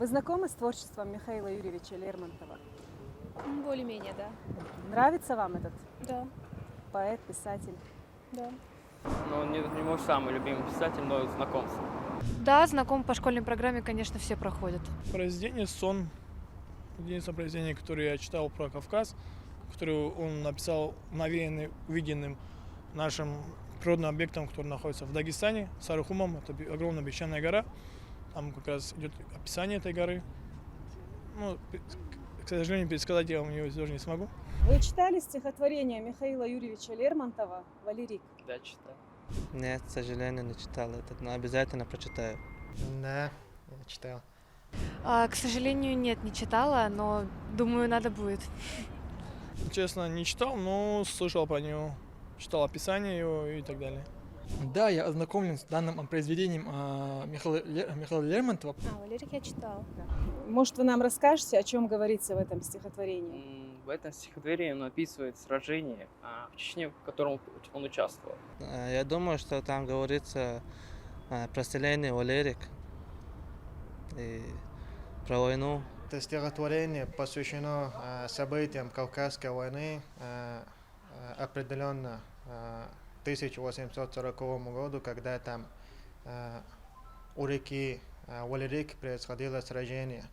Вы знакомы с творчеством Михаила Юрьевича Лермонтова? Более-менее, да. Нравится вам этот Да, поэт, писатель? да. Ну, не мой самый любимый писатель, но знаком с ним. Да, знаком по школьной программе, конечно, все проходят. Произведение «Сон». Единственное произведение, которое я читал про Кавказ, которое он написал, навеянный увиденным нашим природным объектом, который находится в Дагестане, Сарыхумом. Это огромная песчаная гора. Там как раз идет описание этой горы. Ну, к сожалению, пересказать я вам ее тоже не смогу. Вы читали стихотворение Михаила Юрьевича Лермонтова «Валерик»? Да, читал. Нет, к сожалению, не читал этот, но обязательно прочитаю. Да, я читал. К сожалению, нет, не читала, но думаю, надо будет. Честно, не читал, но слышал про него. Читал описание его и так далее. Да, я ознакомлен с данным произведением Михаила Лермонтова. Валерик я читал. Может, вы нам расскажете, о чем говорится в этом стихотворении? В этом стихотворении он описывает сражение в Чечне, в котором он участвовал. Я думаю, что там говорится про селение Валерик и про войну. Это стихотворение посвящено событиям Кавказской войны, определенно 1840 году, когда там у реки Валерик происходило сражение.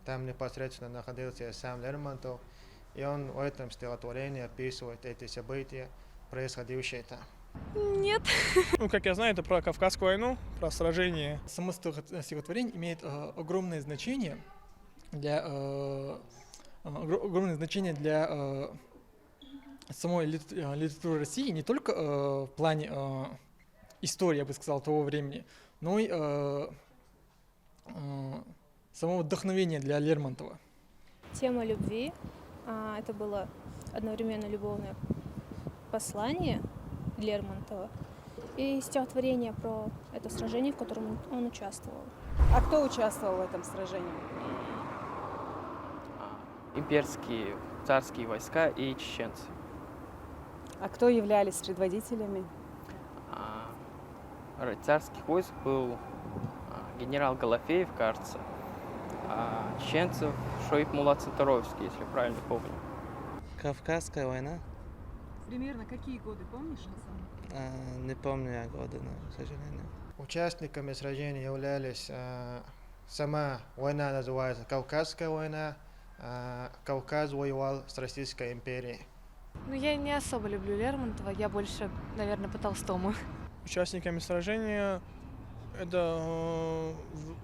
Там непосредственно находился сам Лермонтов, и он в этом стихотворении описывает эти события, происходившие там. Нет. Ну, как я знаю, это про Кавказскую войну, про сражение. Само стихотворение имеет огромное значение для самой литературы России, не только в плане истории, я бы сказал, того времени, но и самого вдохновения для Лермонтова. Тема любви. Это было одновременно любовное послание Лермонтова и стихотворение про это сражение, в котором он участвовал. А кто участвовал в этом сражении? Имперские царские войска и чеченцы. А кто являлись предводителями? Царских войск был генерал Голофеев, кажется, а чеченцев Шоиб Мулла Центаровский, если правильно помню. Кавказская война? Примерно какие годы, помнишь? Не помню я годы, но, к сожалению. Участниками сражения являлись, сама война называется Кавказская война, Кавказ воевал с Российской империей. Ну, я не особо люблю Лермонтова, я больше, наверное, по Толстому. Участниками сражения это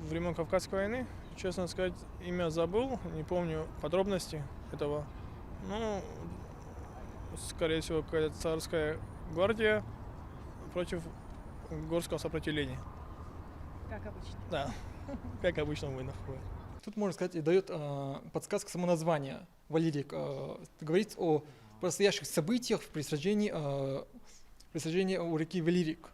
времен Кавказской войны. Честно сказать, имя забыл, не помню подробности этого. Ну, скорее всего, какая-то царская гвардия против горского сопротивления. Как обычно. Да, как обычно в войнах бывает. Тут, можно сказать, и дает подсказка само название «Валерик». Говорит о предстоящих событиях при сражении у реки Валерик.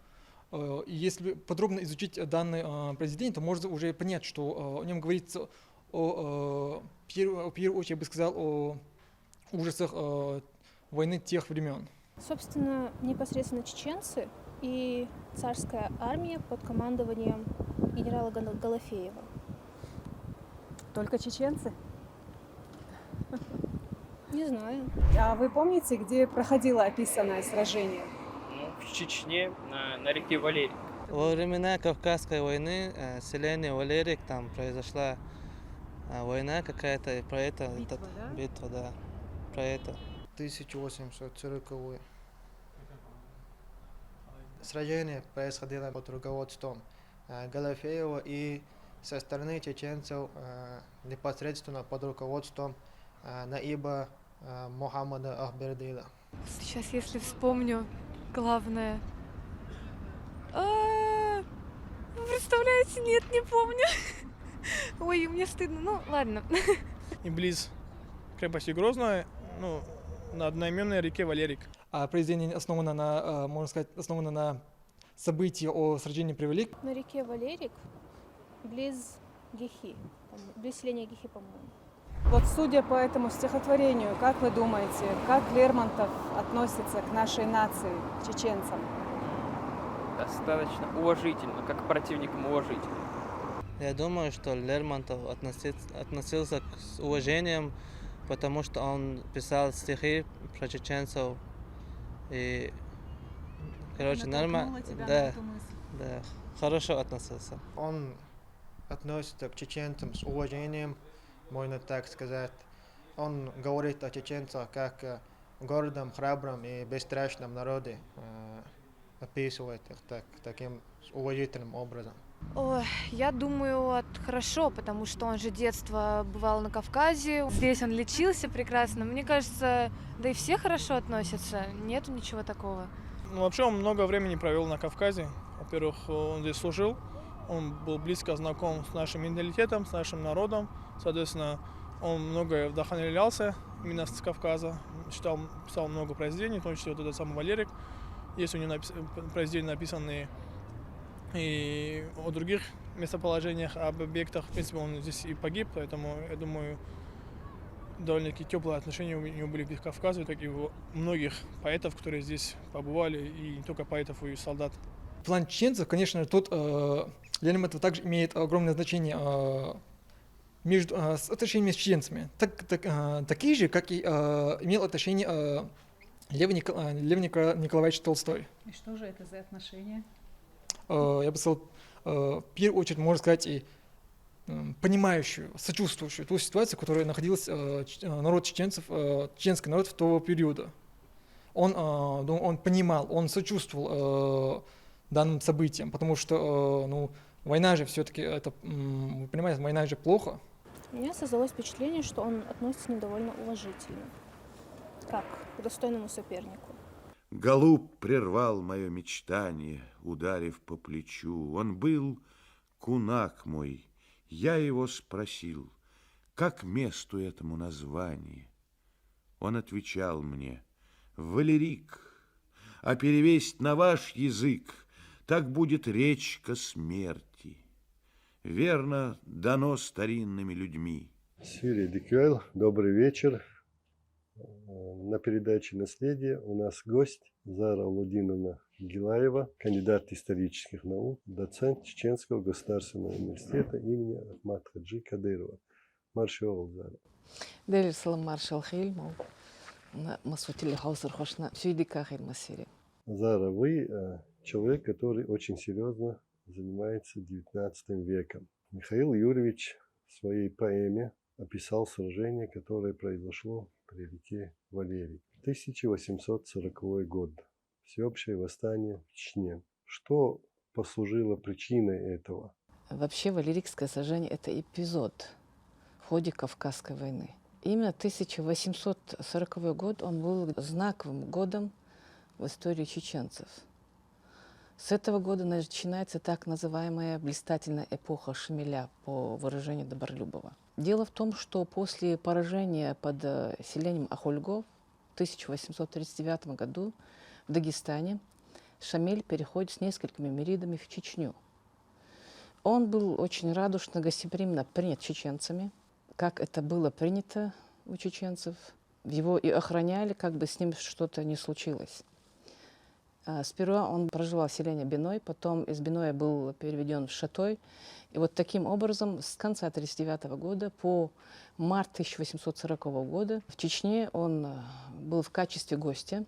И если подробно изучить данное произведение, то можно уже понять, что о нем говорится в первую очередь, я бы сказал, о ужасах войны тех времен. Собственно, непосредственно чеченцы и царская армия под командованием генерала Голофеева. Только чеченцы? Не знаю. А вы помните, где проходило описанное сражение? В Чечне на реке Валерик. Во времена Кавказской войны селение Валерик, там произошла война какая-то, и про это... Битва, да? Битва, да. Про это. 1840 сражение происходило под руководством Голофеева и со стороны чеченцев непосредственно под руководством Наиба Мухаммада Ахбердила. Сейчас, если вспомню, главное... Вы представляете, нет, не помню. Ой, мне стыдно, ну ладно. И близ крепости Грозная, ну, на одноименной реке Валерик. А произведение основано на, можно сказать, основано на событии о сражении при Валерик. На реке Валерик, близ Гихи, близ селения Гихи, по-моему. Вот судя по этому стихотворению, как вы думаете, как Лермонтов относится к нашей нации, к чеченцам? Достаточно уважительно, как к противникам уважительно. Я думаю, что Лермонтов относился с уважением, потому что он писал стихи про чеченцев. И, короче, нормально. Да, да, хорошо относился. Он относится к чеченцам с уважением, можно так сказать. Он говорит о чеченцах как о гордом, храбром и бесстрашном народе, описывает их таким уважительным образом. Ой, я думаю, хорошо, потому что он же детство бывал на Кавказе. Здесь он лечился прекрасно. Мне кажется, да и все хорошо относятся. Нету ничего такого. Ну, вообще он много времени провел на Кавказе. Во-первых, он здесь служил, он был близко знаком с нашим менталитетом, с нашим народом. Соответственно, он многое вдохновлялся именно с Кавказа. Писал много произведений, в том числе вот этот самый Валерик. Есть у него произведения, написанные и о других местоположениях, об объектах. В принципе, он здесь и погиб, поэтому, я думаю, довольно-таки теплые отношения у него были к Кавказу, так и у многих поэтов, которые здесь побывали, и не только поэтов, и солдат. В плане чеченцев, конечно, тут Лермонтов также имеет огромное значение между с отношениями с чеченцами. Такие же, как и имел отношение Лев Николаевич Толстой. И что же это за отношения? Я бы сказал, в первую очередь, можно сказать, и понимающую, сочувствующую ту ситуацию, в которой находился народ чеченцев, чеченский народ в того периода. Он понимал, он сочувствовал данным событиям, потому что война же все-таки, это, вы понимаете, война же плохо. У меня создалось впечатление, что он относится к ним довольно уважительно, как к достойному сопернику. Голубь прервал мое мечтание, ударив по плечу. Он был кунак мой. Я его спросил, как месту этому название. Он отвечал мне: Валерик, а перевесть на ваш язык, так будет речка смерти. Верно дано старинными людьми. Сирий Дикюэль, добрый вечер. На передаче «Наследие» у нас гость Зара Улудиновна Гилаева, кандидат исторических наук, доцент Чеченского государственного университета имени Ахмад Хаджи Кадырова. Маршал Зара. Дели салам маршал Хильмов. Масутили хаусар хошна сюдика Хильмасири. Зара, вы человек, который очень серьезно занимается XIX веком. Михаил Юрьевич в своей поэме описал сражение, которое произошло при реке Валерий. 1840 год. Всеобщее восстание в Чечне. Что послужило причиной этого? Вообще Валерийское сражение – это эпизод в ходе Кавказской войны. Именно 1840 год он был знаковым годом в истории чеченцев. С этого года начинается так называемая блистательная эпоха Шамиля, по выражению Добролюбова. Дело в том, что после поражения под селением Ахульго в 1839 году в Дагестане Шамиль переходит с несколькими миридами в Чечню. Он был очень радушно, гостеприимно принят чеченцами, как это было принято у чеченцев. Его и охраняли, как бы с ним что-то не случилось. Сперва он проживал в селении Биной, потом из Биноя был переведен в Шатой. И вот таким образом с конца 1939 года по март 1840 года в Чечне он был в качестве гостя.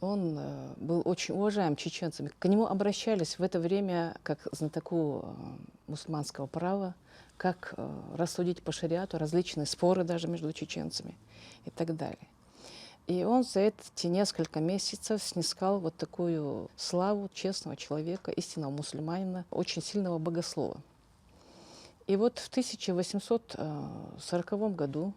Он был очень уважаем чеченцами. К нему обращались в это время как знатоку мусульманского права, как рассудить по шариату различные споры даже между чеченцами и так далее. И он за эти несколько месяцев снискал вот такую славу честного человека, истинного мусульманина, очень сильного богослова. И вот в 1840 году,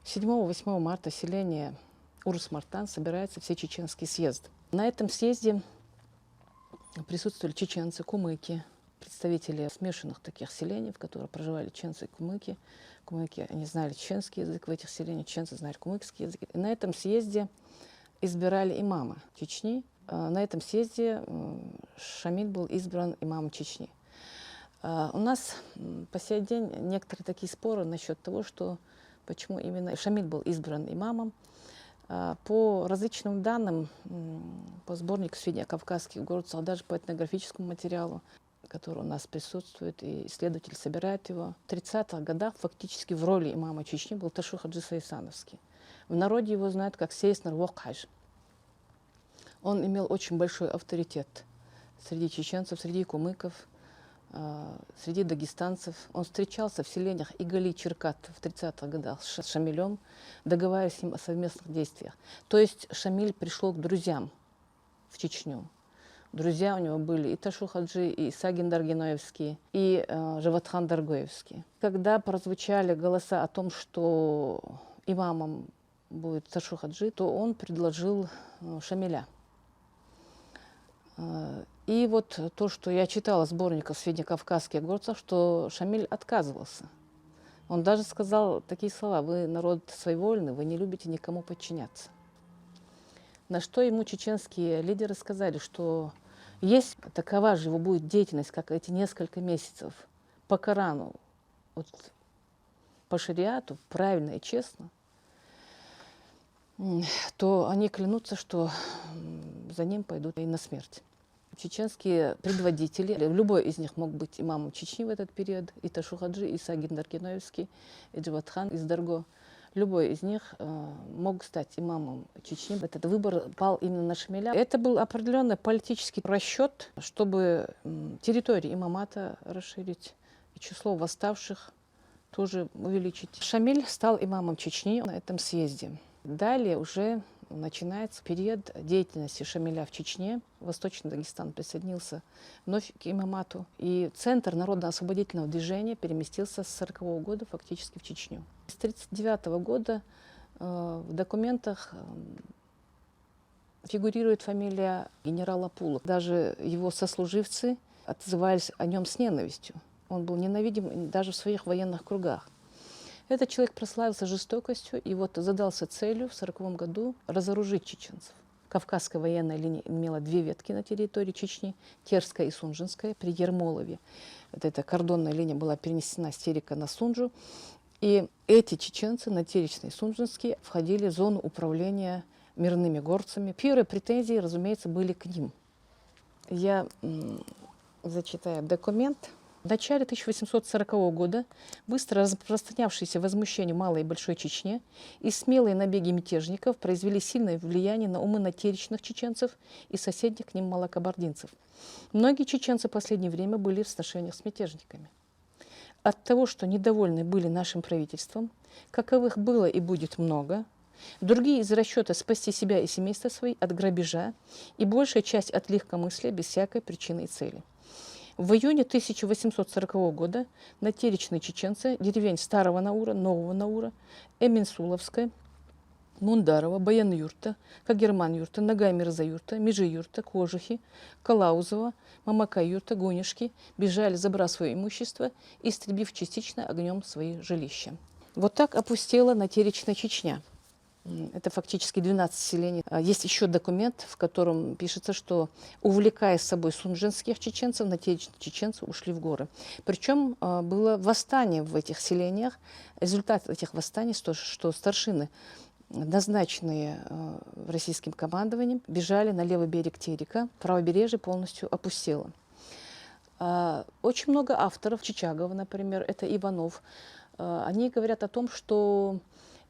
7-8 марта, селение Урус-Мартан собирается всечеченский съезд. На этом съезде присутствовали чеченцы, кумыки, представители смешанных таких селений, в которых проживали чеченцы и кумыки. Кумыки, они знали чеченский язык в этих селениях, чеченцы знали кумыкский язык. И на этом съезде избирали имама Чечни. На этом съезде Шамиль был избран имамом Чечни. У нас по сей день некоторые такие споры насчет того, что почему именно Шамиль был избран имамом. По различным данным, по сборнику сведений о кавказских горцах, даже по этнографическому материалу, который у нас присутствует, и исследователь собирает его. В 30-х годах фактически в роли имама Чечни был Ташу Хаджи Сайсановский. В народе его знают как Сейснер Вокхаж. Он имел очень большой авторитет среди чеченцев, среди кумыков, среди дагестанцев. Он встречался в селениях Игали и Черкат в 30-х годах с Шамилем, договариваясь с ним о совместных действиях. То есть Шамиль пришел к друзьям в Чечню. Друзья у него были и Ташу Хаджи, и Сагин Даргиноевский, и Живатхан Даргоевский. Когда прозвучали голоса о том, что имамом будет Ташу Хаджи, то он предложил Шамиля. И вот то, что я читала в сборниках «Среднекавказских горцев», что Шамиль отказывался. Он даже сказал такие слова: «Вы народ своевольный, вы не любите никому подчиняться». На что ему чеченские лидеры сказали, что если такова же его будет деятельность, как эти несколько месяцев по Корану, вот, по шариату, правильно и честно, то они клянутся, что за ним пойдут и на смерть. Чеченские предводители, любой из них мог быть имамом Чечни в этот период, и Ташу Хаджи, и Сагин Даргиноевский, и Джаватхан из Дарго. Любой из них мог стать имамом Чечни. Этот выбор пал именно на Шамиля. Это был определенный политический расчет, чтобы территорию имамата расширить и число восставших тоже увеличить. Шамиль стал имамом Чечни на этом съезде. Далее уже начинается период деятельности Шамиля в Чечне. Восточный Дагестан присоединился вновь к имамату. И центр народно-освободительного движения переместился с 1940 года фактически в Чечню. С 1939 года в документах фигурирует фамилия генерала Пула. Даже его сослуживцы отзывались о нем с ненавистью. Он был ненавидим даже в своих военных кругах. Этот человек прославился жестокостью и вот задался целью в 1940 году разоружить чеченцев. Кавказская военная линия имела две ветки на территории Чечни, Терская и Сунжинская, при Ермолове. Вот эта кордонная линия была перенесена с Терека на Сунжу. И эти чеченцы, натеречные и сунжинские, входили в зону управления мирными горцами. Первые претензии, разумеется, были к ним. Я зачитаю документ. В начале 1840 года быстро распространявшиеся возмущения в Малой и Большой Чечне и смелые набеги мятежников произвели сильное влияние на умы натеречных чеченцев и соседних к ним малокабардинцев. Многие чеченцы в последнее время были в сношениях с мятежниками. От того, что недовольны были нашим правительством, каковых было и будет много, другие из расчета спасти себя и семейство свои от грабежа и большая часть от легкомыслия без всякой причины и цели. В июне 1840 года натеречные чеченцы деревень Старого Наура, Нового Наура, Эминсуловская, Мундарова, Баян-Юрта, Кагерман-Юрта, Нагай-Мирза-Юрта, Межи-Юрта, Кожухи, Калаузова, Мамака-Юрта, Гонишки бежали, забрав свое имущество, истребив частично огнем свои жилища. Вот так опустела натеречная Чечня. Это фактически 12 селений. Есть еще документ, в котором пишется, что, увлекая с собой сунжинских чеченцев, натеречные чеченцы ушли в горы. Причем было восстание в этих селениях. Результат этих восстаний, что старшины, назначенные российским командованием, бежали на левый берег Терека. Правобережье полностью опустело. Очень много авторов, Чичагова, например, это Иванов, они говорят о том, что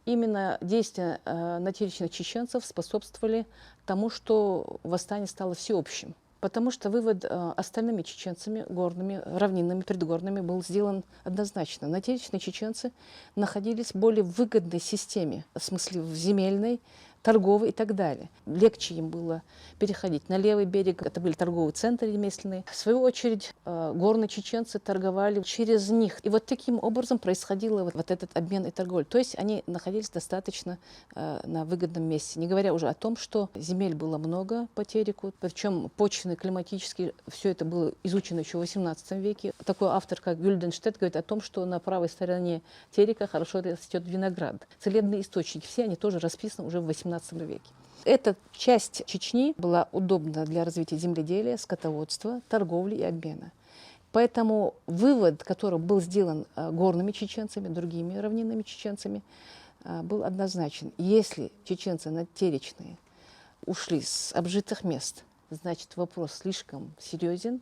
именно действия натеречных чеченцев способствовали тому, что восстание стало всеобщим. Потому что вывод остальными чеченцами, горными, равнинными, предгорными, был сделан однозначно. Натеречные чеченцы находились в более выгодной системе, в смысле в земельной, торговой и так далее. Легче им было переходить на левый берег, это были торговые центры ремесленные. В свою очередь горные чеченцы торговали через них. И вот таким образом происходил вот этот обмен и торговля. То есть они находились достаточно на выгодном месте. Не говоря уже о том, что земель было много по Тереку, причем почвенный, климатический, все это было изучено еще в XVIII веке. Такой автор, как Гюльденштедт, говорит о том, что на правой стороне Терека хорошо растет виноград. Целебные источники, все они тоже расписаны уже в XVIII веке. Эта часть Чечни была удобна для развития земледелия, скотоводства, торговли и обмена. Поэтому вывод, который был сделан горными чеченцами, другими равнинными чеченцами, был однозначен. Если чеченцы натеречные ушли с обжитых мест, значит вопрос слишком серьезен,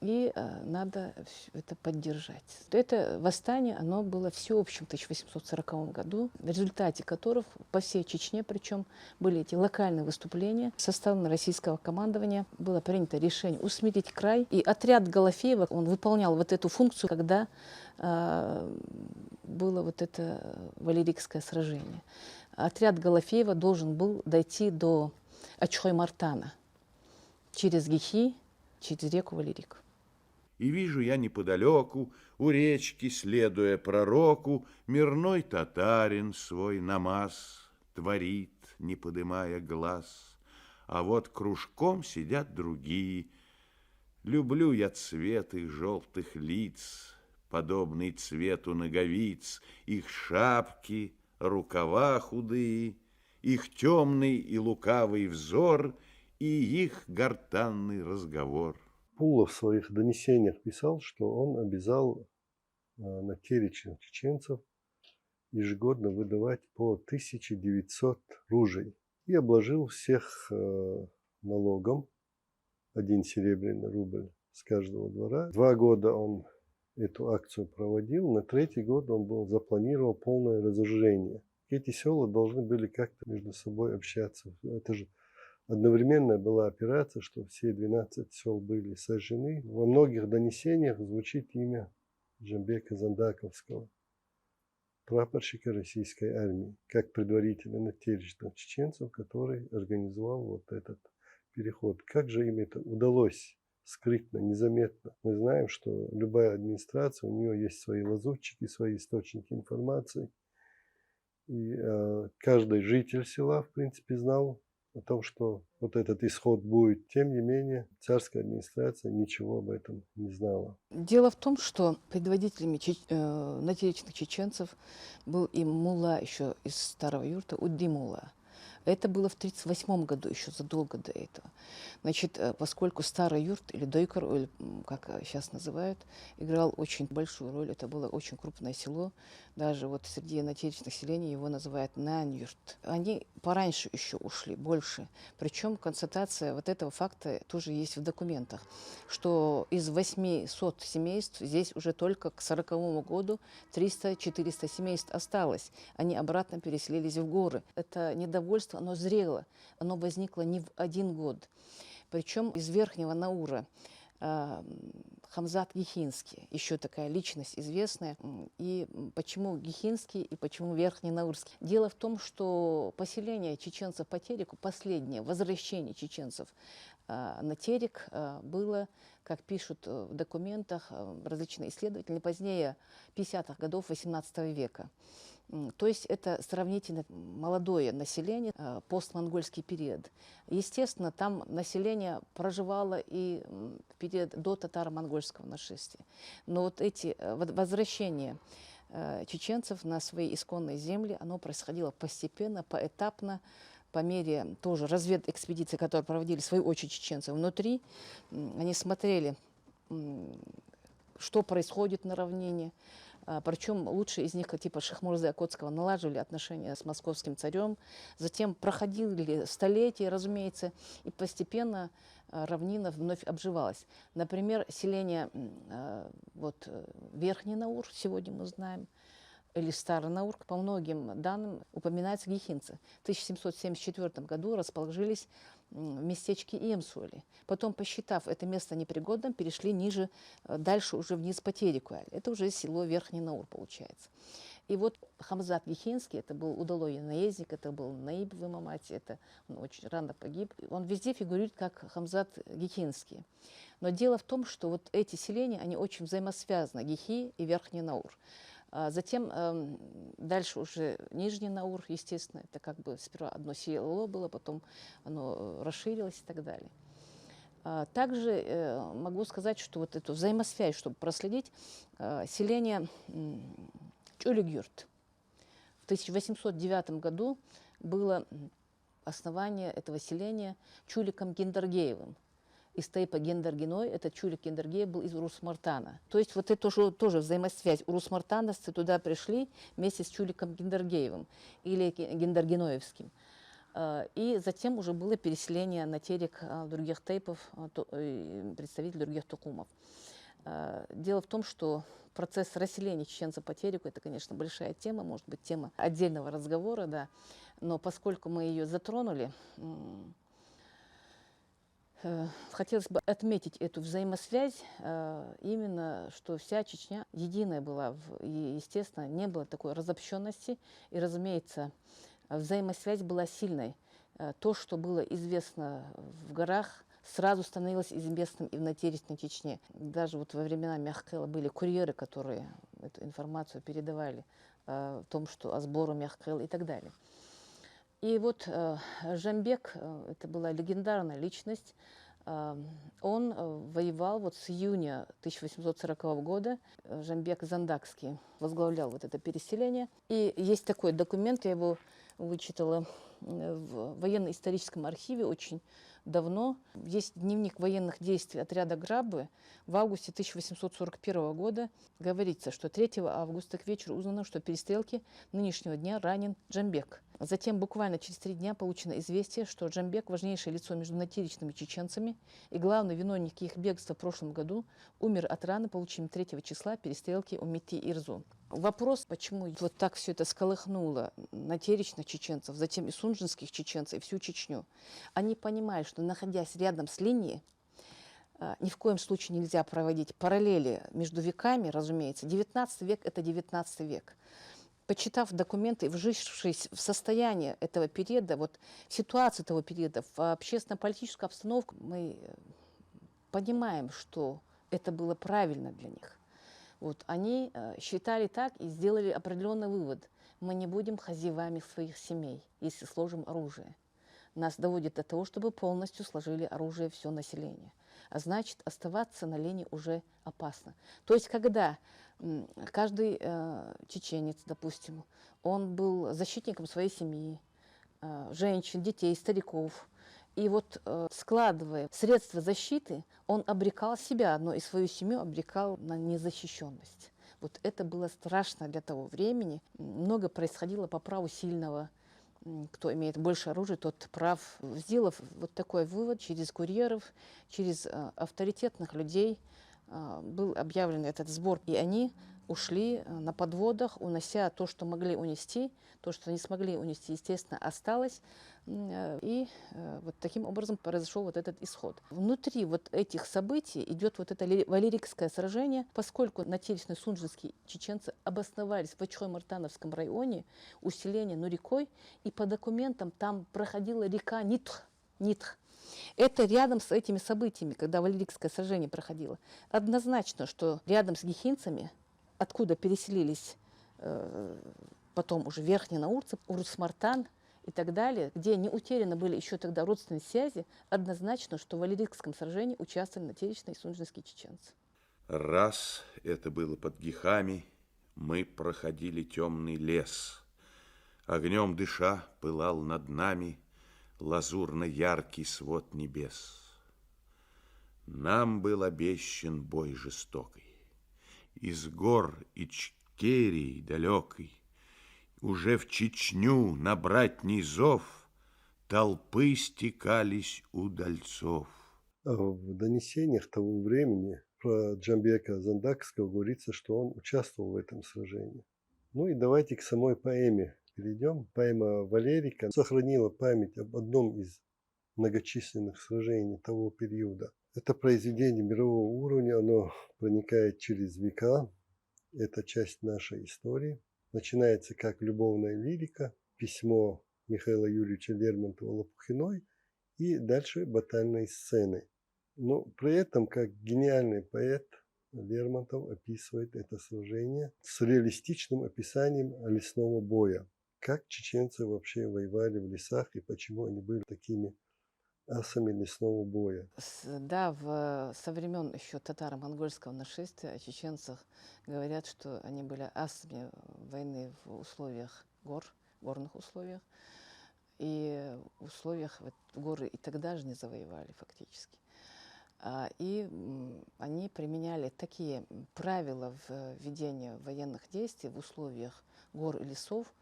И надо это поддержать. Это восстание, оно было всеобщим в 1840 году, в результате которых по всей Чечне, причем были эти локальные выступления, со стороны российского командования было принято решение усмирить край. И отряд Голофеева, он выполнял вот эту функцию, когда было вот это Валерийское сражение. Отряд Голофеева должен был дойти до Ачхой-Мартана через Гихи, через реку Валерик. И вижу я неподалеку, у речки, следуя пророку, мирной татарин свой намаз творит, не подымая глаз. А вот кружком сидят другие. Люблю я цвет их желтых лиц, подобный цвету ноговиц, их шапки, рукава худые, их темный и лукавый взор и их гортанный разговор. Пула в своих донесениях писал, что он обязал натеричных чеченцев ежегодно выдавать по 1900 ружей и обложил всех налогом 1 серебряный рубль с каждого двора. 2 года он эту акцию проводил, на 3-й год он запланировал полное разоружение. Эти села должны были как-то между собой общаться. Это же одновременная была операция, что все 12 сел были сожжены. Во многих донесениях звучит имя Джамбека Зандаковского, прапорщика российской армии, как предварителя натеричных чеченцев, который организовал вот этот переход. Как же им это удалось скрытно, незаметно? Мы знаем, что любая администрация, у нее есть свои лазутчики, свои источники информации. И каждый житель села, в принципе, знал о том, что вот этот исход будет. Тем не менее, царская администрация ничего об этом не знала. Дело в том, что предводителями натеричных чеченцев был и мулла еще из Старого Юрта, Удди Мулла. Это было в 1938 году, еще задолго до этого. Значит, поскольку Старый Юрт, или Дойкар, или как сейчас называют, играл очень большую роль, это было очень крупное село, даже вот среди натеричных селений его называют Нан-Юрт. Они пораньше еще ушли, больше. Причем констатация вот этого факта тоже есть в документах, что из 800 семейств здесь уже только к 1940 году 300-400 семейств осталось. Они обратно переселились в горы. Это недовольство, оно зрело, оно возникло не в 1 год. Причем из Верхнего Наура Хамзат Гихинский, еще такая личность известная. И почему Гихинский и почему Верхний Наурский? Дело в том, что поселение чеченцев по Тереку, последнее возвращение чеченцев на Терек было, как пишут в документах различные исследователи, не позднее 50-х годов 18 века. То есть это сравнительно молодое население, постмонгольский период. Естественно, там население проживало и в период до татаро-монгольского нашествия. Но вот эти возвращения чеченцев на свои исконные земли, оно происходило постепенно, поэтапно, по мере тоже разведэкспедиций, которые проводили в свою очередь чеченцы внутри. Они смотрели, что происходит на равнине. Причем лучшие из них, типа Шахмурзы Окотского, налаживали отношения с московским царем. Затем проходили столетия, разумеется, и постепенно равнина вновь обживалась. Например, селение вот, Верхний Наур, сегодня мы знаем, или Старый Наур, по многим данным упоминается Гихинцы. В 1774 году расположились в местечке Иемсуэли. Потом, посчитав это место непригодным, перешли ниже, дальше уже вниз по Тереку. Это уже село Верхний Наур получается. И вот Хамзат Гихинский, это был удалой наездник, это был наиб в Имамате, это он очень рано погиб. Он везде фигурирует как Хамзат Гихинский. Но дело в том, что вот эти селения, они очень взаимосвязаны, Гихи и Верхний Наур. Затем дальше уже Нижний Наур, естественно, это как бы сперва одно село было, потом оно расширилось и так далее. Также могу сказать, что вот эту взаимосвязь, чтобы проследить, селение Чулик-Юрт. В 1809 году было основание этого селения Чуликом Гендергеевым. Из Тейпа Гендергиной, этот Чулик Гендергеев был из Урус-Мартана. То есть вот это тоже взаимосвязь. Урус-Мартановцы туда пришли вместе с Чуликом Гендергеевым или Гендергиноевским. И затем уже было переселение на терек других тейпов, представителей других тукумов. Дело в том, что процесс расселения чеченцев по тереку — это, конечно, большая тема, может быть, тема отдельного разговора, да. Но поскольку мы ее затронули, хотелось бы отметить эту взаимосвязь, именно, что вся Чечня единая была, и, естественно, не было такой разобщенности, и, разумеется, взаимосвязь была сильной. То, что было известно в горах, сразу становилось известным и в натеричной Чечне. Даже вот во времена Мяхкела были курьеры, которые эту информацию передавали о том, что о сбору Мяхкела и так далее. И вот Жамбек, это была легендарная личность, он воевал вот с июня 1840 года. Жамбек Зандакский возглавлял вот это переселение. И есть такой документ, я его вычитала в военно-историческом архиве очень давно. Есть дневник военных действий отряда Граббы в августе 1841 года. Говорится, что 3 августа к вечеру узнано, что в перестрелке нынешнего дня ранен Джамбек. Затем буквально через 3 дня получено известие, что Джамбек, важнейшее лицо между натеричными чеченцами и главный виновник их бегства в прошлом году, умер от раны, полученной 3 числа перестрелки у Мети-Ирзу. Вопрос, почему вот так все это сколыхнуло натеричных чеченцев, затем и сунжинских чеченцев, и всю Чечню. Они понимают, что, находясь рядом с линией, ни в коем случае нельзя проводить параллели между веками, разумеется. 19 век – это 19 век. Почитав документы, вжившись в состояние этого периода, вот в ситуацию этого периода, в общественно-политическую обстановку, мы понимаем, что это было правильно для них. Вот, они считали так и сделали определенный вывод. Мы не будем хозяевами своих семей, если сложим оружие. Нас доводит до того, чтобы полностью сложили оружие все население. А значит, оставаться на линии уже опасно. То есть, когда каждый чеченец, допустим, он был защитником своей семьи, женщин, детей, стариков, и вот складывая средства защиты, он обрекал себя, но и свою семью обрекал на незащищенность. Вот это было страшно для того времени. Много происходило по праву сильного. Кто имеет больше оружия, тот прав. Сделав вот такой вывод через курьеров, через авторитетных людей, был объявлен этот сбор. И они ушли на подводах, унося то, что могли унести. То, что не смогли унести, естественно, осталось. И вот таким образом произошел вот этот исход. Внутри вот этих событий идет вот это Валерикское сражение, поскольку натеричные сунжинские чеченцы обосновались в Ачхой-Мартановском районе, усиление Нурикой, и по документам там проходила река Нитх. Это рядом с этими событиями, когда Валерикское сражение проходило. Однозначно, что рядом с гихинцами, откуда переселились потом уже верхние наурцы, Урус-Мартан и так далее, где не утеряны были еще тогда родственные связи, однозначно, что в Валерикском сражении участвовали натеричные и сунжинские чеченцы. Раз это было под Гихами, мы проходили темный лес. Огнем дыша пылал над нами лазурно-яркий свод небес. Нам был обещан бой жестокий. Из гор Ичкерии далекой уже в Чечню на братний зов толпы стекались удальцов. В донесениях того времени про Джамбека Зандакского говорится, что он участвовал в этом сражении. Ну и давайте к самой поэме перейдем. Поэма Валерика сохранила память об одном из многочисленных сражений того периода. Это произведение мирового уровня, оно проникает через века. Это часть нашей истории. Начинается как любовная лирика, письмо Михаила Юрьевича Лермонтова Лопухиной и дальше батальные сцены. Но при этом, как гениальный поэт, Лермонтов описывает это сражение с реалистичным описанием лесного боя. Как чеченцы вообще воевали в лесах и почему они были такими асами лесного боя. Да, со времен еще татаро-монгольского нашествия о чеченцах говорят, что они были асами войны в условиях горных условиях. И в условиях горы и тогда же не завоевали фактически. И они применяли такие правила в ведении военных действий в условиях гор и лесов,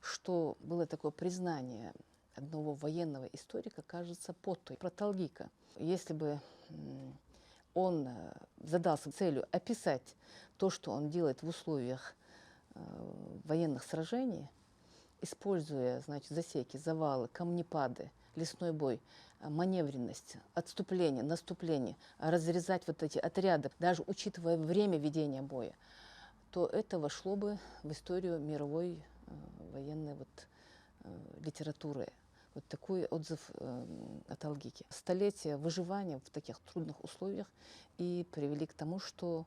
что было такое признание одного военного историка кажется потой. Про Талгика. Если бы он задался целью описать то, что он делает в условиях военных сражений, используя, значит, засеки, завалы, камнепады, лесной бой, маневренность, отступление, наступление, разрезать вот эти отряды, даже учитывая время ведения боя, то это вошло бы в историю мировой военной литературы. Вот такой отзыв о Талгике. Столетия выживания в таких трудных условиях и привели к тому, что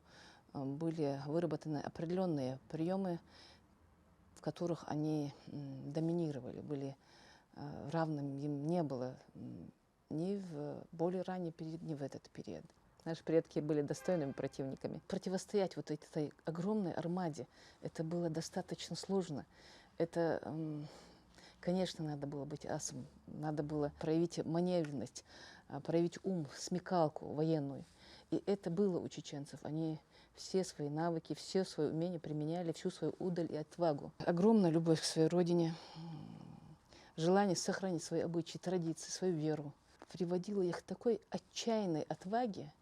были выработаны определенные приемы, в которых они доминировали, были равным им не было ни в более ранний период, ни в этот период. Наши предки были достойными противниками. Противостоять вот этой огромной армаде, это было достаточно сложно. Это, конечно, надо было быть асом, надо было проявить маневренность, проявить ум, смекалку военную. И это было у чеченцев. Они все свои навыки, все свои умения применяли, всю свою удаль и отвагу. Огромная любовь к своей родине, желание сохранить свои обычаи, традиции, свою веру приводило их к такой отчаянной отваге,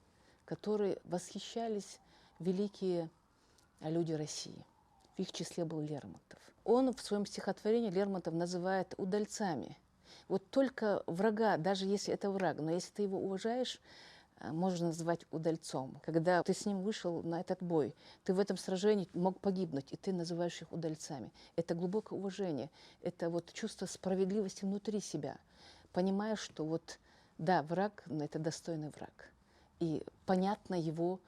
которой восхищались великие люди России. В их числе был Лермонтов. Он в своем стихотворении Лермонтов называет удальцами. Вот только врага, даже если это враг, но если ты его уважаешь, можно назвать удальцом. Когда ты с ним вышел на этот бой, ты в этом сражении мог погибнуть, и ты называешь их удальцами. Это глубокое уважение, это вот чувство справедливости внутри себя. Понимаешь, что вот, да, враг, но это достойный враг. И понятно его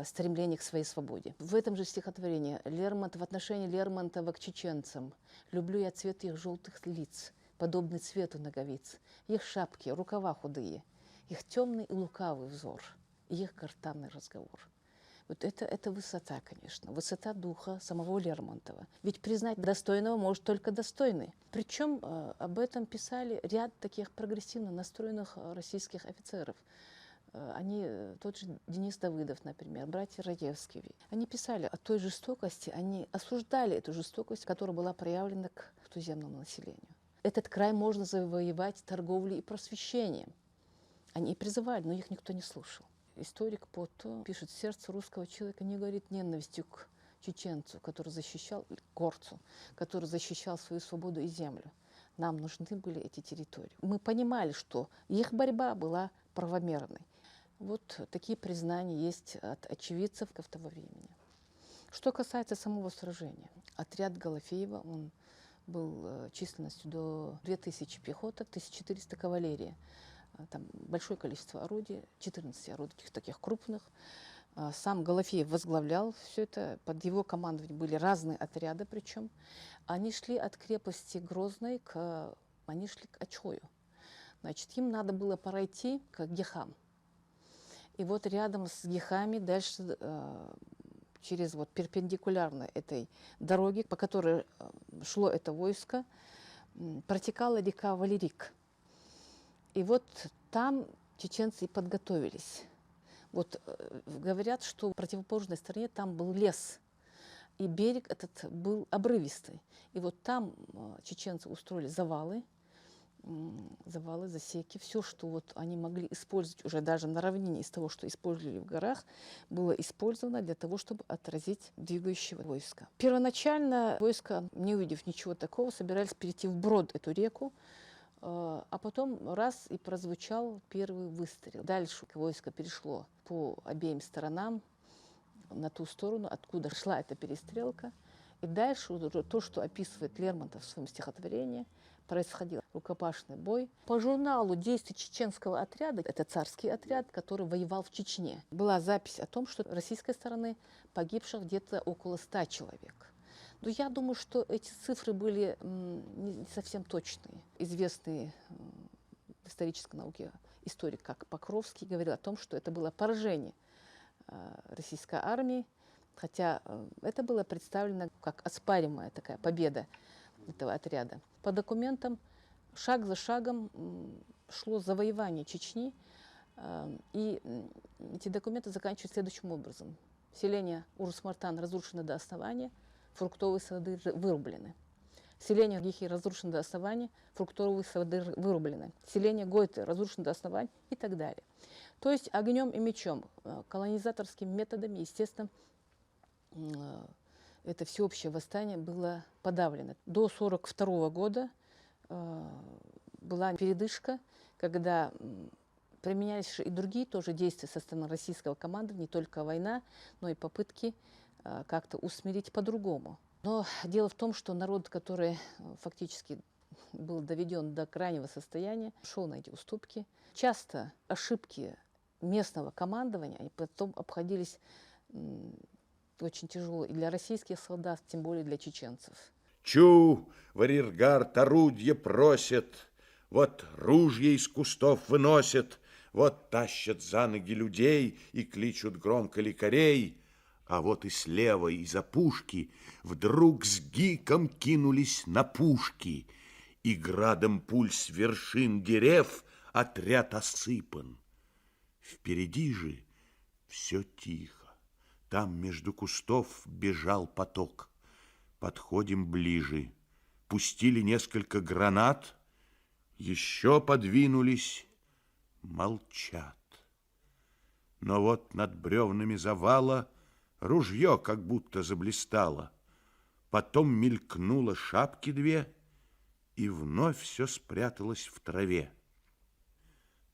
стремление к своей свободе. В этом же стихотворении в отношении Лермонтова к чеченцам «Люблю я цвет их желтых лиц, подобный цвету ноговиц, их шапки, рукава худые, их темный и лукавый взор, и их гортанный разговор». Вот это высота, конечно, высота духа самого Лермонтова. Ведь признать достойного может только достойный. Причем об этом писали ряд таких прогрессивно настроенных российских офицеров. Тот же Денис Давыдов, например, братья Раевские. Они писали о той жестокости, они осуждали эту жестокость, которая была проявлена к туземному населению. Этот край можно завоевать торговлей и просвещением. Они и призывали, но их никто не слушал. Историк Потто пишет: сердце русского человека не горит ненавистью к чеченцу, который защищал, горцу, который защищал свою свободу и землю. Нам нужны были эти территории. Мы понимали, что их борьба была правомерной. Вот такие признания есть от очевидцев того времени. Что касается самого сражения. Отряд Голофеева, он был численностью до 2000 пехоты, 1400 кавалерии. Там большое количество орудий, 14 орудий таких крупных. Сам Голофеев возглавлял все это, под его командованием были разные отряды причем. Они шли от крепости Грозной к Ачою. Значит, им надо было пройти к Гехам. И вот рядом с Гехами дальше через перпендикулярно этой дороге, по которой шло это войско, протекала река Валерик. И вот там чеченцы и подготовились. Вот говорят, что в противоположной стороне там был лес, и берег этот был обрывистый. И вот там чеченцы устроили завалы, засеки. Все, что они могли использовать уже даже на равнине из того, что использовали в горах, было использовано для того, чтобы отразить двигающего войска. Первоначально войско, не увидев ничего такого, собирались перейти вброд эту реку, а потом раз и прозвучал первый выстрел. Дальше войско перешло по обеим сторонам на ту сторону, откуда шла эта перестрелка. И дальше уже то, что описывает Лермонтов в своем стихотворении, происходил рукопашный бой. По журналу действий чеченского отряда, это царский отряд, который воевал в Чечне, была запись о том, что с российской стороны погибших где-то около 100 человек. Но я думаю, что эти цифры были не совсем точные. Известный в исторической науке историк, как Покровский, говорил о том, что это было поражение российской армии, хотя это было представлено как оспаримая такая победа этого отряда. По документам шаг за шагом шло завоевание Чечни, и эти документы заканчиваются следующим образом. Селение Урус-Мартан разрушено до основания, фруктовые сады вырублены. Селение Гихи разрушено до основания, фруктовые сады вырублены. Селение Гойты разрушено до основания и так далее. То есть огнем и мечом, колонизаторскими методами, естественно, это всеобщее восстание было подавлено. До 1942 года была передышка, когда применялись и другие тоже действия со стороны российского командования, не только война, но и попытки как-то усмирить по-другому. Но дело в том, что народ, который фактически был доведен до крайнего состояния, шел на эти уступки. Часто ошибки местного командования, они потом обходились очень тяжело и для российских солдат, тем более для чеченцев. Чу, в арьергард орудье просят, вот ружья из кустов выносят, вот тащат за ноги людей и кличут громко лекарей, а вот и слева из-за пушки вдруг с гиком кинулись на пушки, и градом пуль с вершин дерев отряд осыпан. Впереди же все тихо. Там между кустов бежал поток. Подходим ближе. Пустили несколько гранат. Еще подвинулись. Молчат. Но вот над бревнами завала ружье как будто заблистало. Потом мелькнуло шапки две, и вновь все спряталось в траве.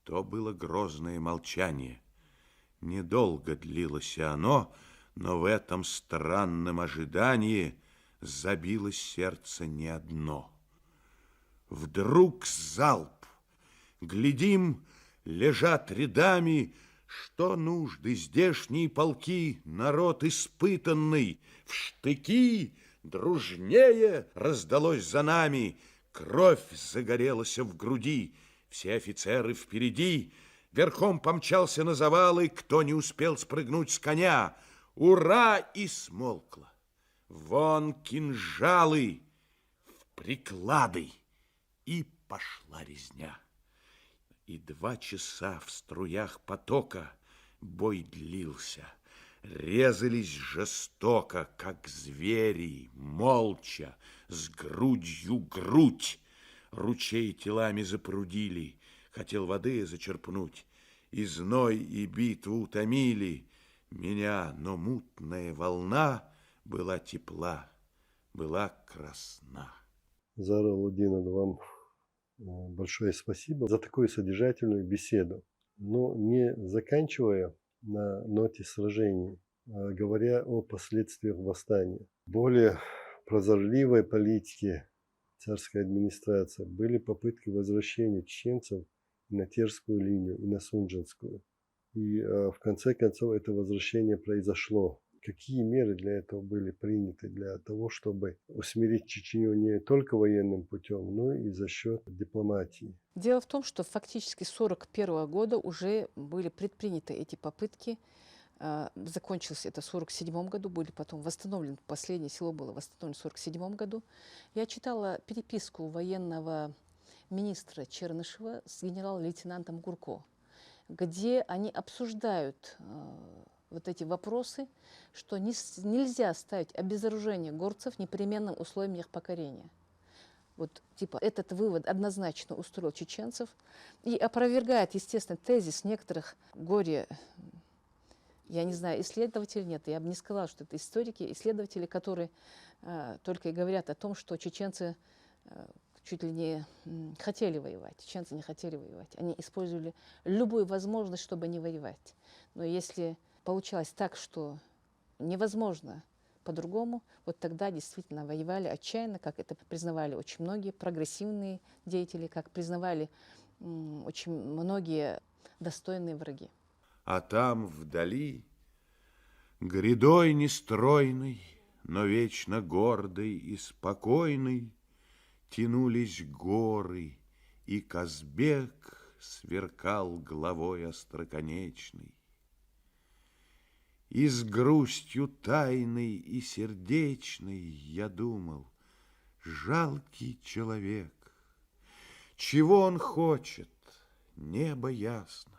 То было грозное молчание. Недолго длилось оно, но в этом странном ожидании забилось сердце не одно. Вдруг залп. Глядим, лежат рядами, что нужды здешние полки, народ испытанный, в штыки дружнее раздалось за нами, кровь загорелась в груди, все офицеры впереди. Верхом помчался на завалы, кто не успел спрыгнуть с коня. Ура! И смолкло. Вон кинжалы в приклады. И пошла резня. И 2 часа в струях потока бой длился. Резались жестоко, как звери, молча, с грудью грудь. Ручей телами запрудили. Хотел воды зачерпнуть, и зной, и битву утомили меня, но мутная волна была тепла, была красна. Зара Лудинова, вам большое спасибо за такую содержательную беседу. Но не заканчивая на ноте сражений, а говоря о последствиях восстания, более прозорливой политики царской администрации были попытки возвращения чеченцев на Терскую линию, и на Сунжинскую. И в конце концов это возвращение произошло. Какие меры для этого были приняты, для того, чтобы усмирить Чечню не только военным путем, но и за счет дипломатии? Дело в том, что фактически с 1941 года уже были предприняты эти попытки. Закончилось это в 1947 году, были потом восстановлены, последнее село было восстановлено в 1947 году. Я читала переписку военного министра Чернышева с генерал-лейтенантом Гурко, где они обсуждают вот эти вопросы, что нельзя ставить обезоружение горцев непременным условием их покорения. Вот, типа, этот вывод однозначно устроил чеченцев и опровергает, естественно, тезис некоторых горе, я не знаю, исследователей, нет, я бы не сказала, что это историки, исследователи, которые только и говорят о том, что чеченцы чуть ли не хотели воевать. Чеченцы не хотели воевать. Они использовали любую возможность, чтобы не воевать. Но если получалось так, что невозможно по-другому, вот тогда действительно воевали отчаянно, как это признавали очень многие прогрессивные деятели, как признавали очень многие достойные враги. А там вдали, грядой нестройной, но вечно гордой и спокойной, тянулись горы, и Казбек сверкал головой остроконечной. И с грустью тайной и сердечной я думал, жалкий человек, чего он хочет, небо ясно,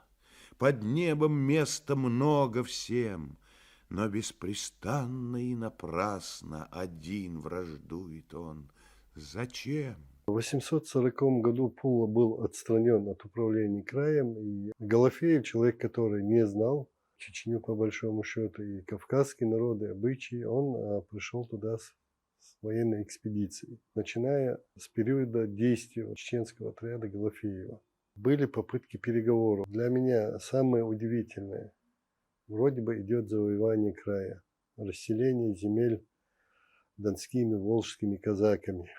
под небом места много всем, но беспрестанно и напрасно один враждует он Зачем? В 840 году Пула был отстранен от управления краем, и Голофеев, человек, который не знал Чечню по большому счету и кавказские народы, обычаи, он пришел туда с военной экспедицией. Начиная с периода действия чеченского отряда Голофеева. Были попытки переговоров. Для меня самое удивительное, вроде бы идет завоевание края, расселение земель донскими, волжскими казаками,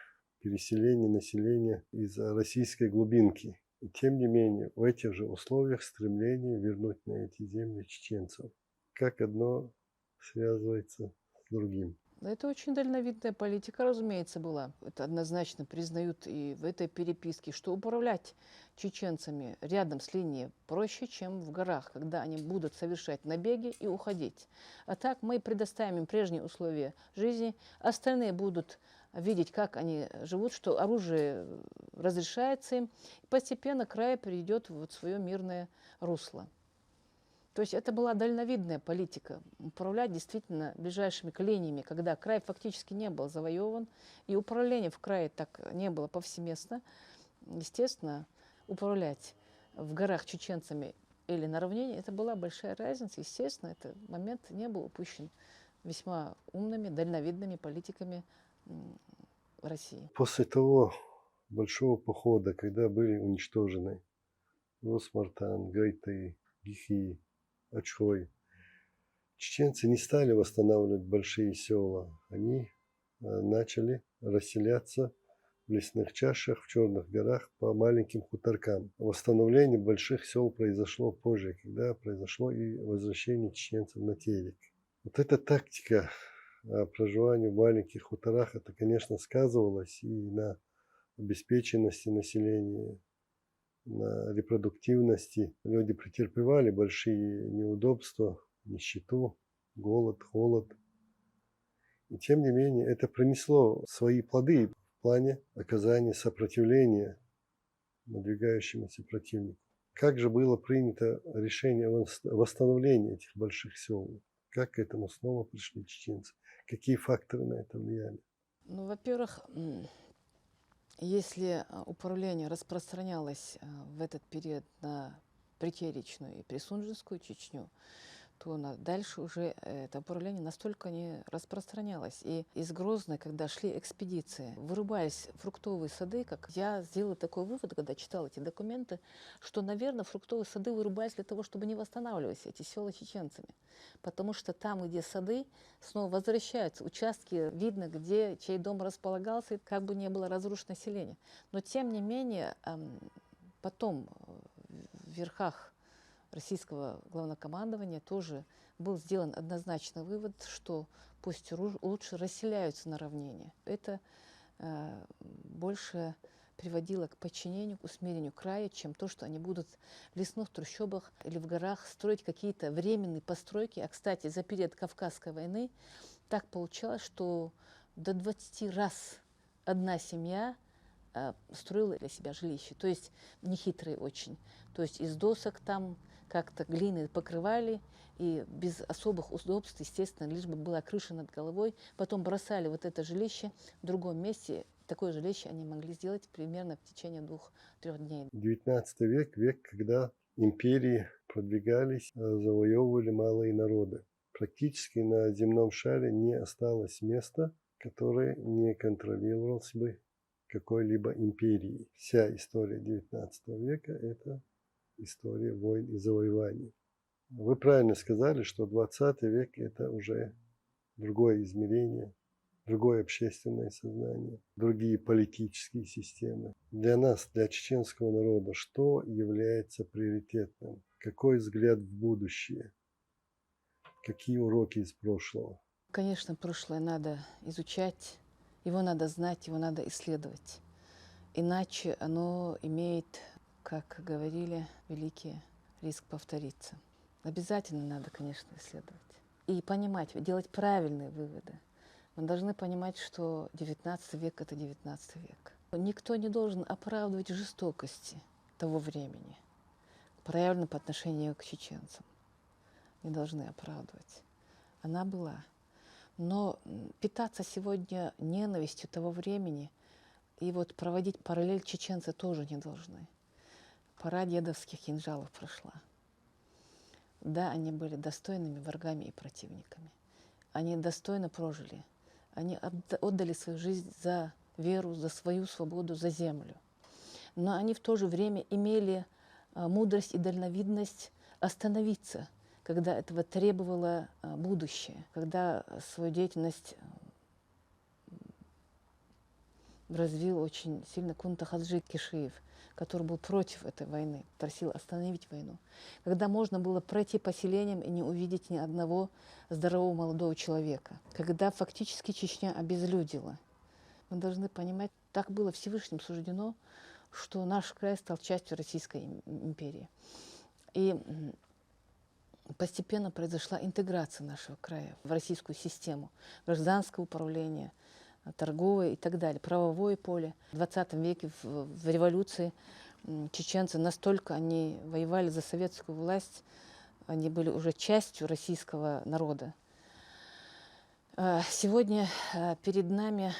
переселение населения из российской глубинки. И тем не менее, в этих же условиях стремление вернуть на эти земли чеченцев. Как одно связывается с другим. Это очень дальновидная политика, разумеется, была. Это однозначно признают и в этой переписке, что управлять чеченцами рядом с линией проще, чем в горах, когда они будут совершать набеги и уходить. А так мы предоставим им прежние условия жизни, остальные будут видеть, как они живут, что оружие разрешается им, и постепенно край перейдет в свое мирное русло. То есть это была дальновидная политика, управлять действительно ближайшими коленями, когда край фактически не был завоеван, и управление в крае так не было повсеместно. Естественно, управлять в горах чеченцами или на равнине, это была большая разница. Естественно, этот момент не был упущен весьма умными, дальновидными политиками России. После того большого похода, когда были уничтожены Рус-Мартан, Гайты, Гихи, Ачхой, чеченцы не стали восстанавливать большие села. Они начали расселяться в лесных чашах, в Черных горах по маленьким хуторкам. Восстановление больших сел произошло позже, когда произошло и возвращение чеченцев на Терек. Вот эта тактика проживания в маленьких хуторах, это, конечно, сказывалось и на обеспеченности населения, на репродуктивности. Люди претерпевали большие неудобства, нищету, голод, холод. И тем не менее это принесло свои плоды в плане оказания сопротивления надвигающемуся противнику. Как же было принято решение о восстановлении этих больших сел? Как к этому снова пришли чеченцы? Какие факторы на это влияли? Ну, во-первых, если управление распространялось в этот период на Притеречную и Присунжинскую Чечню, то дальше уже это управление настолько не распространялось. И из Грозной, когда шли экспедиции, вырубались фруктовые сады, как я сделала такой вывод, когда читала эти документы, что, наверное, фруктовые сады вырубались для того, чтобы не восстанавливать эти села чеченцами. Потому что там, где сады, снова возвращаются, участки видно, где чей дом располагался, и как бы не было разрушено население. Но, тем не менее, потом в верхах российского главнокомандования тоже был сделан однозначный вывод, что пусть лучше расселяются на равнине. Это больше приводило к подчинению, к усмирению края, чем то, что они будут в лесных трущобах или в горах строить какие-то временные постройки. А, кстати, за период Кавказской войны так получалось, что до 20 раз одна семья строила для себя жилище. То есть нехитрые очень. То есть из досок там как-то глины покрывали, и без особых удобств, естественно, лишь бы была крыша над головой. Потом бросали вот это жилище в другом месте. Такое жилище они могли сделать примерно в течение 2-3 дней. 19 век – век, когда империи продвигались, завоевывали малые народы. Практически на земном шаре не осталось места, которое не контролировалось бы какой-либо империей. Вся история 19 века – это история войн и завоеваний. Вы правильно сказали, что 20 век – это уже другое измерение, другое общественное сознание, другие политические системы. Для нас, для чеченского народа, что является приоритетным? Какой взгляд в будущее? Какие уроки из прошлого? Конечно, прошлое надо изучать, его надо знать, его надо исследовать. Иначе оно имеет, как говорили великие, риск повториться. Обязательно надо, конечно, исследовать. И понимать, делать правильные выводы. Мы должны понимать, что 19 век – это 19 век. Никто не должен оправдывать жестокости того времени, проявленной по отношению к чеченцам. Не должны оправдывать. Она была. Но питаться сегодня ненавистью того времени И вот проводить параллель чеченцы тоже не должны. Пора дедовских кинжалов прошла. Да, они были достойными врагами и противниками. Они достойно прожили. Они отдали свою жизнь за веру, за свою свободу, за землю. Но они в то же время имели мудрость и дальновидность остановиться, когда этого требовало будущее, когда свою деятельность развил очень сильно Кунта Хаджи Кишиев, который был против этой войны, просил остановить войну. Когда можно было пройти по селениям и не увидеть ни одного здорового молодого человека. Когда фактически Чечня обезлюдила. Мы должны понимать, так было Всевышним суждено, что наш край стал частью Российской империи. И постепенно произошла интеграция нашего края в российскую систему гражданского управления, торговое и так далее, правовое поле. В 20 веке в революции чеченцы настолько они воевали за советскую власть, они были уже частью российского народа. Сегодня перед нами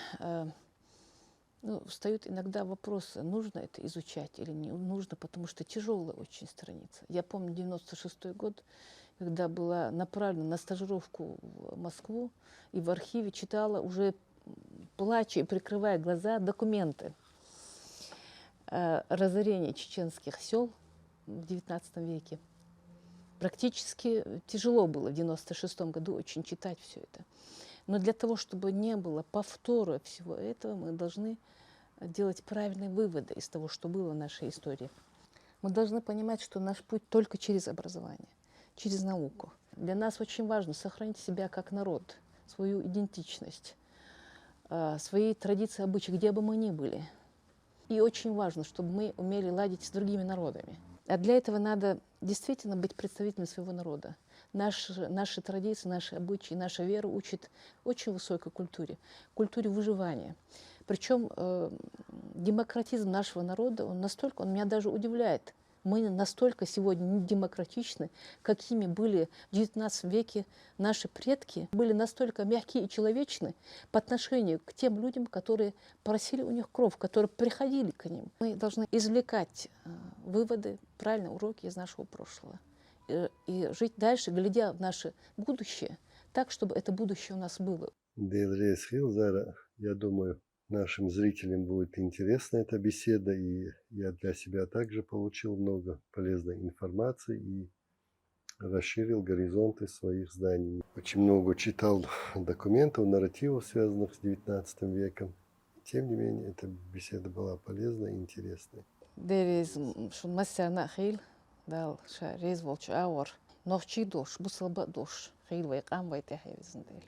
встают иногда вопросы, нужно это изучать или не нужно, потому что тяжелая очень страница. Я помню 96-й год, когда была направлена на стажировку в Москву, и в архиве читала уже, плача и прикрывая глаза, документы разорения чеченских сел в XIX веке. Практически тяжело было в 96-м году очень читать все это. Но для того, чтобы не было повтора всего этого, мы должны делать правильные выводы из того, что было в нашей истории. Мы должны понимать, что наш путь только через образование, через науку. Для нас очень важно сохранить себя как народ, свою идентичность, свои традиции, обычаи, где бы мы ни были. И очень важно, чтобы мы умели ладить с другими народами. А для этого надо действительно быть представителем своего народа. Наши традиции, наши обычаи, наша вера учит очень высокой культуре выживания. Причем демократизм нашего народа, он меня даже удивляет. Мы настолько сегодня не демократичны, какими были в XIX веке наши предки, были настолько мягкие и человечны по отношению к тем людям, которые просили у них кровь, которые приходили к ним. Мы должны извлекать выводы, правильные уроки из нашего прошлого и жить дальше, глядя в наше будущее, так, чтобы это будущее у нас было. Я думаю, нашим зрителям будет интересна эта беседа, и я для себя также получил много полезной информации и расширил горизонты своих знаний. Очень много читал документов, нарративов, связанных с XIX веком. Тем не менее, эта беседа была полезной и интересной. Дал шарез волч аур нохчи дош бусалба дош хил вайкам вайтехевизндел.